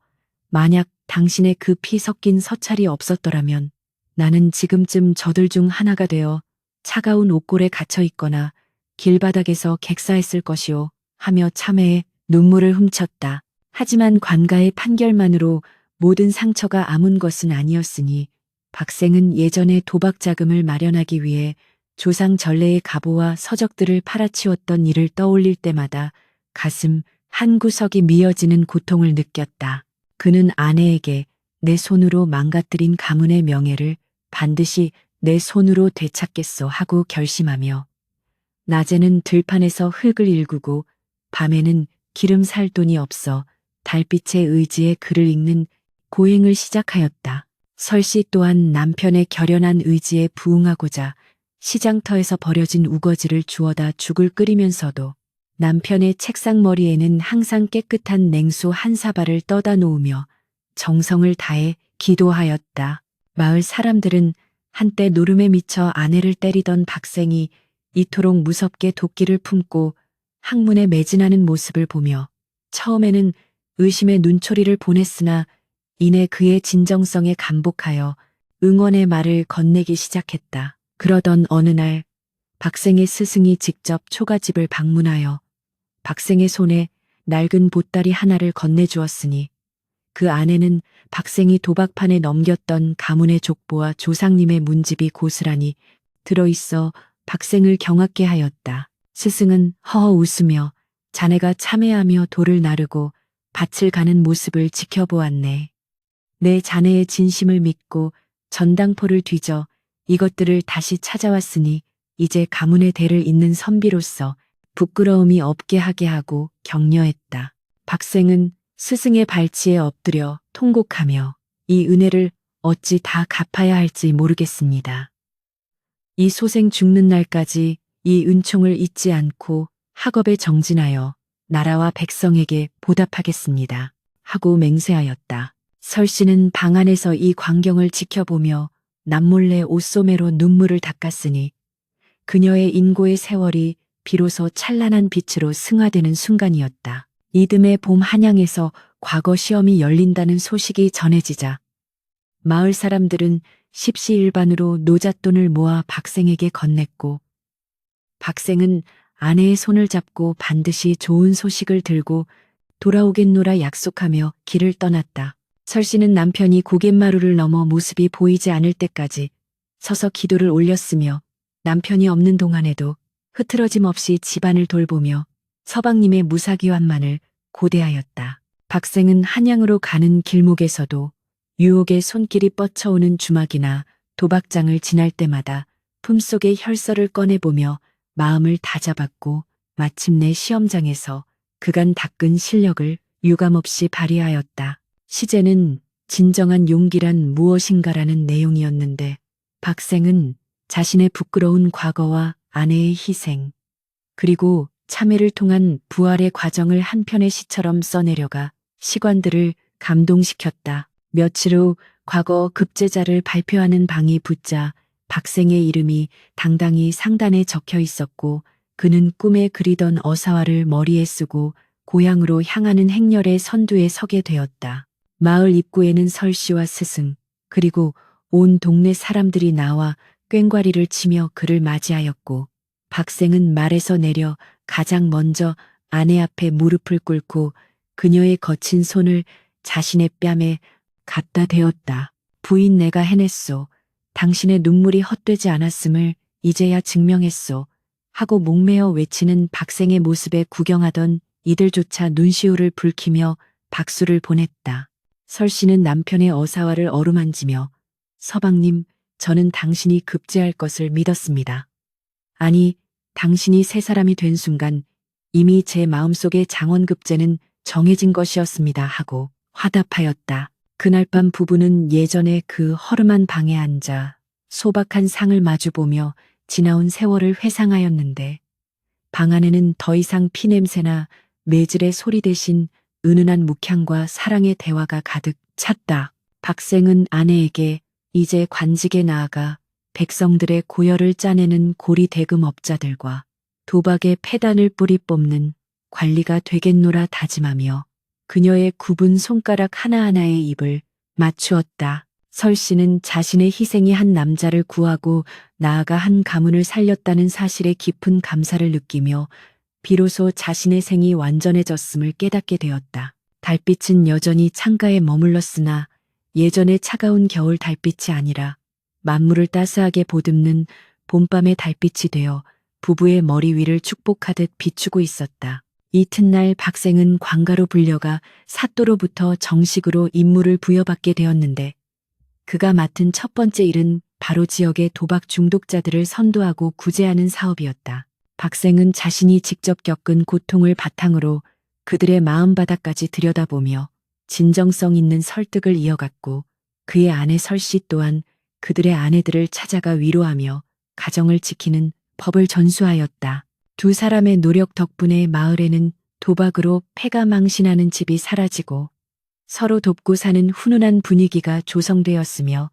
[SPEAKER 1] 만약 당신의 그 피 섞인 서찰이 없었더라면 나는 지금쯤 저들 중 하나가 되어 차가운 옥골에 갇혀 있거나 길바닥에서 객사했을 것이오 하며 참회에 눈물을 훔쳤다. 하지만 관가의 판결만으로 모든 상처가 아문 것은 아니었으니, 박생은 예전에 도박 자금을 마련하기 위해 조상 전래의 갑오와 서적들을 팔아치웠던 일을 떠올릴 때마다 가슴 한 구석이 미어지는 고통을 느꼈다. 그는 아내에게 내 손으로 망가뜨린 가문의 명예를 반드시 내 손으로 되찾겠소 하고 결심하며, 낮에는 들판에서 흙을 일구고 밤에는 기름 살 돈이 없어 달빛의 의지에 글을 읽는 고행을 시작하였다. 설씨 또한 남편의 결연한 의지에 부응하고자 시장터에서 버려진 우거지를 주워다 죽을 끓이면서도 남편의 책상 머리에는 항상 깨끗한 냉수 한 사발을 떠다 놓으며 정성을 다해 기도하였다. 마을 사람들은 한때 노름에 미쳐 아내를 때리던 박생이 이토록 무섭게 도끼를 품고 학문에 매진하는 모습을 보며 처음에는 의심의 눈초리를 보냈으나 이내 그의 진정성에 감복하여 응원의 말을 건네기 시작했다. 그러던 어느 날 박생의 스승이 직접 초가집을 방문하여 박생의 손에 낡은 보따리 하나를 건네주었으니, 그 안에는 박생이 도박판에 넘겼던 가문의 족보와 조상님의 문집이 고스란히 들어있어 박생을 경악게 하였다. 스승은 허허 웃으며 자네가 참회하며 돌을 나르고 밭을 가는 모습을 지켜보았네. 내 자네의 진심을 믿고 전당포를 뒤져 이것들을 다시 찾아왔으니 이제 가문의 대를 잇는 선비로서 부끄러움이 없게 하게 하고 격려했다. 박생은 스승의 발치에 엎드려 통곡하며 이 은혜를 어찌 다 갚아야 할지 모르겠습니다. 이 소생 죽는 날까지 이 은총을 잊지 않고 학업에 정진하여 나라와 백성에게 보답하겠습니다. 하고 맹세하였다. 설씨는 방 안에서 이 광경을 지켜보며 남몰래 옷소매로 눈물을 닦았으니, 그녀의 인고의 세월이 비로소 찬란한 빛으로 승화되는 순간이었다. 이듬해 봄 한양에서 과거 시험이 열린다는 소식이 전해지자 마을 사람들은 십시일반으로 노잣돈을 모아 박생에게 건넸고 박생은 아내의 손을 잡고 반드시 좋은 소식을 들고 돌아오겠노라 약속하며 길을 떠났다. 설씨는 남편이 고갯마루를 넘어 모습이 보이지 않을 때까지 서서 기도를 올렸으며 남편이 없는 동안에도 흐트러짐 없이 집안을 돌보며 서방님의 무사기환만을 고대하였다. 박생은 한양으로 가는 길목에서도 유혹의 손길이 뻗쳐오는 주막이나 도박장을 지날 때마다 품속의 혈서를 꺼내보며 마음을 다잡았고 마침내 시험장에서 그간 닦은 실력을 유감없이 발휘하였다. 시제는 진정한 용기란 무엇인가라는 내용이었는데 박생은 자신의 부끄러운 과거와 아내의 희생, 그리고 참회를 통한 부활의 과정을 한 편의 시처럼 써내려가 시관들을 감동시켰다. 며칠 후 과거 급제자를 발표하는 방이 붙자 박생의 이름이 당당히 상단에 적혀 있었고 그는 꿈에 그리던 어사화를 머리에 쓰고 고향으로 향하는 행렬의 선두에 서게 되었다. 마을 입구에는 설씨와 스승 그리고 온 동네 사람들이 나와 꽹과리를 치며 그를 맞이하였고 박생은 말에서 내려 가장 먼저 아내 앞에 무릎을 꿇고 그녀의 거친 손을 자신의 뺨에 갖다 대었다. 부인 내가 해냈소. 당신의 눈물이 헛되지 않았음을 이제야 증명했소. 하고 목매어 외치는 박생의 모습에 구경하던 이들조차 눈시울을 붉히며 박수를 보냈다. 설씨는 남편의 어사화를 어루만지며 서방님, 저는 당신이 급제할 것을 믿었습니다. 아니, 당신이 새 사람이 된 순간 이미 제 마음속의 장원급제는 정해진 것이었습니다 하고 화답하였다. 그날 밤 부부는 예전에 그 허름한 방에 앉아 소박한 상을 마주보며 지나온 세월을 회상하였는데 방 안에는 더 이상 피냄새나 매질의 소리 대신 은은한 묵향과 사랑의 대화가 가득 찼다. 박생은 아내에게 이제 관직에 나아가 백성들의 고열을 짜내는 고리 대금업자들과 도박의 폐단을 뿌리 뽑는 관리가 되겠노라 다짐하며 그녀의 굽은 손가락 하나하나에 입을 맞추었다. 설씨는 자신의 희생이 한 남자를 구하고 나아가 한 가문을 살렸다는 사실에 깊은 감사를 느끼며 비로소 자신의 생이 완전해졌음을 깨닫게 되었다. 달빛은 여전히 창가에 머물렀으나 예전의 차가운 겨울 달빛이 아니라 만물을 따스하게 보듬는 봄밤의 달빛이 되어 부부의 머리 위를 축복하듯 비추고 있었다. 이튿날 박생은 관가로 불려가 사또로부터 정식으로 임무를 부여받게 되었는데 그가 맡은 첫 번째 일은 바로 지역의 도박 중독자들을 선도하고 구제하는 사업이었다. 박생은 자신이 직접 겪은 고통을 바탕으로 그들의 마음바닥까지 들여다보며 진정성 있는 설득을 이어갔고 그의 아내 설씨 또한 그들의 아내들을 찾아가 위로하며 가정을 지키는 법을 전수하였다. 두 사람의 노력 덕분에 마을에는 도박으로 패가 망신하는 집이 사라지고 서로 돕고 사는 훈훈한 분위기가 조성되었으며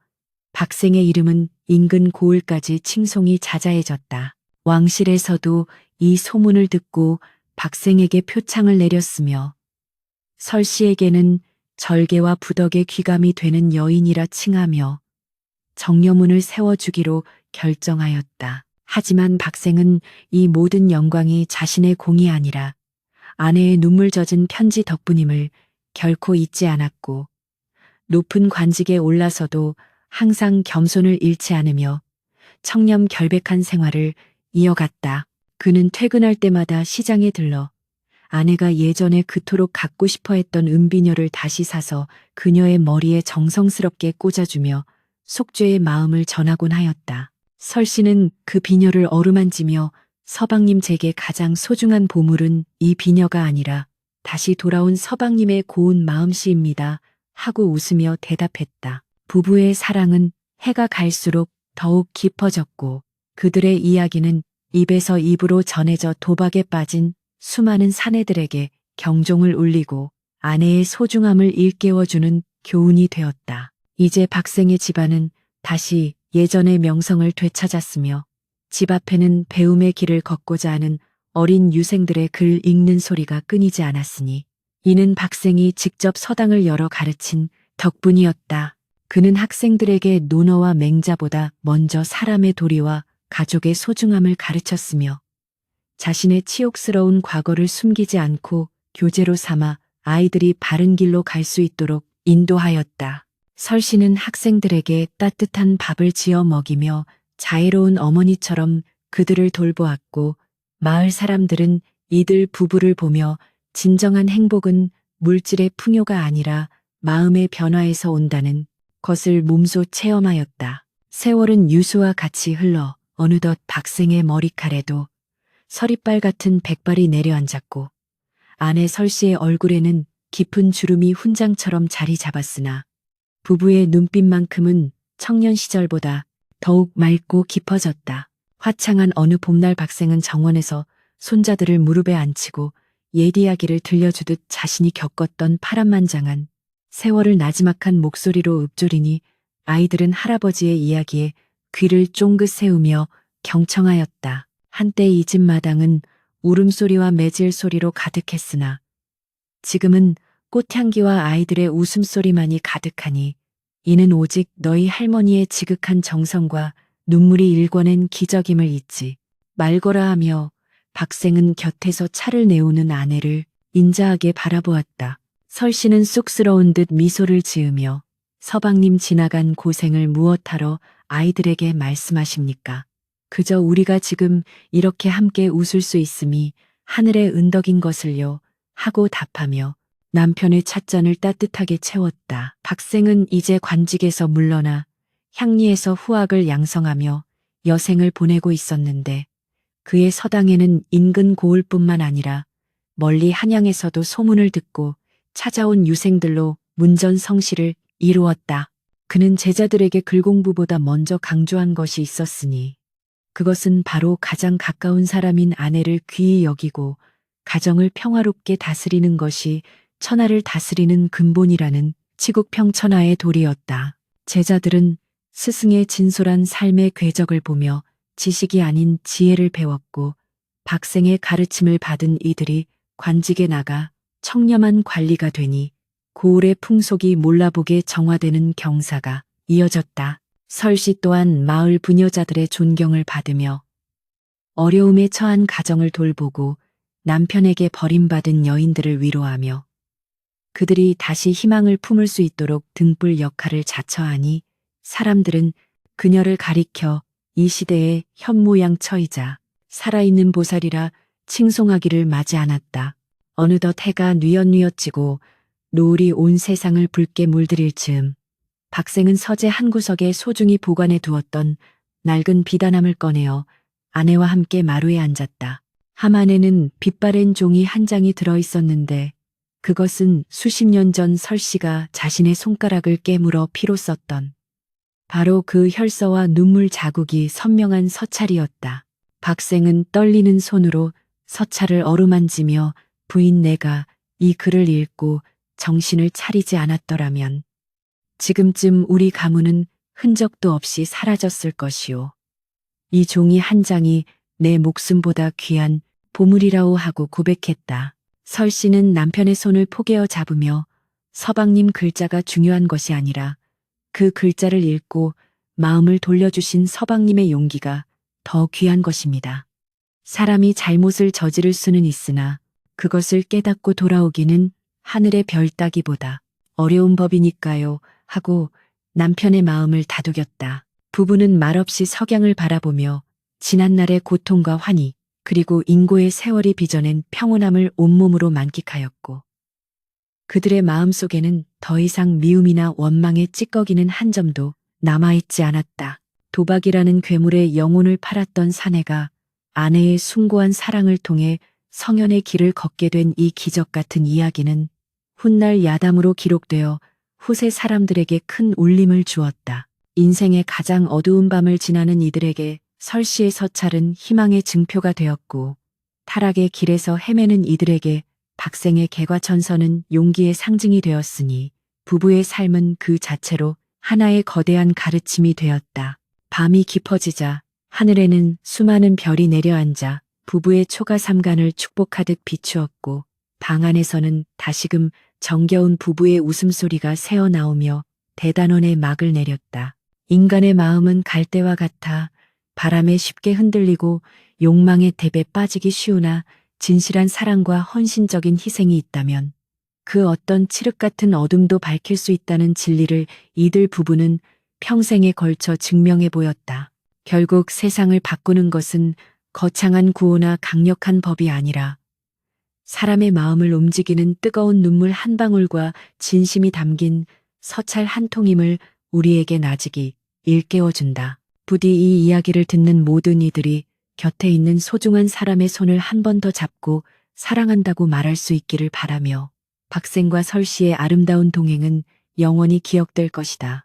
[SPEAKER 1] 박생의 이름은 인근 고을까지 칭송이 자자해졌다. 왕실에서도 이 소문을 듣고 박생에게 표창을 내렸으며 설씨에게는 절개와 부덕의 귀감이 되는 여인이라 칭하며 정려문을 세워주기로 결정하였다. 하지만 박생은 이 모든 영광이 자신의 공이 아니라 아내의 눈물 젖은 편지 덕분임을 결코 잊지 않았고 높은 관직에 올라서도 항상 겸손을 잃지 않으며 청렴 결백한 생활을 이어갔다. 그는 퇴근할 때마다 시장에 들러 아내가 예전에 그토록 갖고 싶어 했던 은비녀를 다시 사서 그녀의 머리에 정성스럽게 꽂아주며 속죄의 마음을 전하곤 하였다. 설씨는 그 비녀를 어루만지며 서방님 제게 가장 소중한 보물은 이 비녀가 아니라 다시 돌아온 서방님의 고운 마음씨입니다 하고 웃으며 대답했다. 부부의 사랑은 해가 갈수록 더욱 깊어졌고 그들의 이야기는 입에서 입으로 전해져 도박에 빠진 수많은 사내들에게 경종을 울리고 아내의 소중함을 일깨워주는 교훈이 되었다. 이제 박생의 집안은 다시 예전의 명성을 되찾았으며 집 앞에는 배움의 길을 걷고자 하는 어린 유생들의 글 읽는 소리가 끊이지 않았으니 이는 박생이 직접 서당을 열어 가르친 덕분이었다. 그는 학생들에게 논어와 맹자보다 먼저 사람의 도리와 가족의 소중함을 가르쳤으며 자신의 치욕스러운 과거를 숨기지 않고 교재로 삼아 아이들이 바른 길로 갈 수 있도록 인도하였다. 설씨는 학생들에게 따뜻한 밥을 지어 먹이며 자애로운 어머니처럼 그들을 돌보았고 마을 사람들은 이들 부부를 보며 진정한 행복은 물질의 풍요가 아니라 마음의 변화에서 온다는 것을 몸소 체험하였다. 세월은 유수와 같이 흘러 어느덧 박생의 머리칼에도 서리빨 같은 백발이 내려앉았고 아내 설씨의 얼굴에는 깊은 주름이 훈장처럼 자리 잡았으나 부부의 눈빛만큼은 청년 시절보다 더욱 맑고 깊어졌다. 화창한 어느 봄날 박생은 정원에서 손자들을 무릎에 앉히고 옛 이야기를 들려주듯 자신이 겪었던 파란만장한 세월을 나지막한 목소리로 읊조리니 아이들은 할아버지의 이야기에 귀를 쫑긋 세우며 경청하였다. 한때 이 집 마당은 울음소리와 매질 소리로 가득했으나 지금은 꽃향기와 아이들의 웃음소리만이 가득하니 이는 오직 너희 할머니의 지극한 정성과 눈물이 일궈낸 기적임을 잊지 말거라 하며 박생은 곁에서 차를 내오는 아내를 인자하게 바라보았다. 설씨는 쑥스러운 듯 미소를 지으며 서방님 지나간 고생을 무엇하러 아이들에게 말씀하십니까? 그저 우리가 지금 이렇게 함께 웃을 수 있음이 하늘의 은덕인 것을요 하고 답하며 남편의 찻잔을 따뜻하게 채웠다. 박생은 이제 관직에서 물러나 향리에서 후학을 양성하며 여생을 보내고 있었는데 그의 서당에는 인근 고을뿐만 아니라 멀리 한양에서도 소문을 듣고 찾아온 유생들로 문전성시를 이루었다. 그는 제자들에게 글공부보다 먼저 강조한 것이 있었으니 그것은 바로 가장 가까운 사람인 아내를 귀히 여기고 가정을 평화롭게 다스리는 것이 천하를 다스리는 근본이라는 치국평천하의 도리였다. 제자들은 스승의 진솔한 삶의 궤적을 보며 지식이 아닌 지혜를 배웠고 박생의 가르침을 받은 이들이 관직에 나가 청렴한 관리가 되니 고을의 풍속이 몰라보게 정화되는 경사가 이어졌다. 설씨 또한 마을 부녀자들의 존경을 받으며 어려움에 처한 가정을 돌보고 남편에게 버림받은 여인들을 위로하며 그들이 다시 희망을 품을 수 있도록 등불 역할을 자처하니 사람들은 그녀를 가리켜 이 시대의 현모양처이자 살아있는 보살이라 칭송하기를 마지 않았다. 어느덧 해가 뉘엿뉘엿지고 노을이 온 세상을 붉게 물들일 즈음 박생은 서재 한 구석에 소중히 보관해 두었던 낡은 비단함을 꺼내어 아내와 함께 마루에 앉았다. 함 안에는 빛바랜 종이 한 장이 들어 있었는데 그것은 수십 년 전 설씨가 자신의 손가락을 깨물어 피로 썼던 바로 그 혈서와 눈물 자국이 선명한 서찰이었다. 박생은 떨리는 손으로 서찰을 어루만지며 부인 내가 이 글을 읽고 정신을 차리지 않았더라면 지금쯤 우리 가문은 흔적도 없이 사라졌을 것이오. 이 종이 한 장이 내 목숨보다 귀한 보물이라고 하고 고백했다. 설씨는 남편의 손을 포개어 잡으며 서방님 글자가 중요한 것이 아니라 그 글자를 읽고 마음을 돌려주신 서방님의 용기가 더 귀한 것입니다. 사람이 잘못을 저지를 수는 있으나 그것을 깨닫고 돌아오기는 하늘의 별 따기보다 어려운 법이니까요 하고 남편의 마음을 다독였다. 부부는 말없이 석양을 바라보며 지난날의 고통과 환희 그리고 인고의 세월이 빚어낸 평온함을 온몸으로 만끽하였고 그들의 마음속에는 더 이상 미움이나 원망에 찌꺼기는 한 점도 남아있지 않았다. 도박이라는 괴물의 영혼을 팔았던 사내가 아내의 숭고한 사랑을 통해 성현의 길을 걷게 된 이 기적 같은 이야기는 훗날 야담으로 기록되어 후세 사람들에게 큰 울림을 주었다. 인생의 가장 어두운 밤을 지나는 이들에게 설씨의 서찰은 희망의 증표가 되었고 타락의 길에서 헤매는 이들에게 박생의 개과천선은 용기의 상징이 되었으니 부부의 삶은 그 자체로 하나의 거대한 가르침이 되었다. 밤이 깊어지자 하늘에는 수많은 별이 내려앉아 부부의 초가 삼간을 축복하듯 비추었고 방 안에서는 다시금 정겨운 부부의 웃음소리가 새어나오며 대단원의 막을 내렸다. 인간의 마음은 갈대와 같아 바람에 쉽게 흔들리고 욕망의 뎁에 빠지기 쉬우나 진실한 사랑과 헌신적인 희생이 있다면 그 어떤 칠흑 같은 어둠도 밝힐 수 있다는 진리를 이들 부부는 평생에 걸쳐 증명해 보였다. 결국 세상을 바꾸는 것은 거창한 구호나 강력한 법이 아니라 사람의 마음을 움직이는 뜨거운 눈물 한 방울과 진심이 담긴 서찰 한 통임을 우리에게 아직이 일깨워준다. 부디 이 이야기를 듣는 모든 이들이 곁에 있는 소중한 사람의 손을 한 번 더 잡고 사랑한다고 말할 수 있기를 바라며 박생과 설씨의 아름다운 동행은 영원히 기억될 것이다.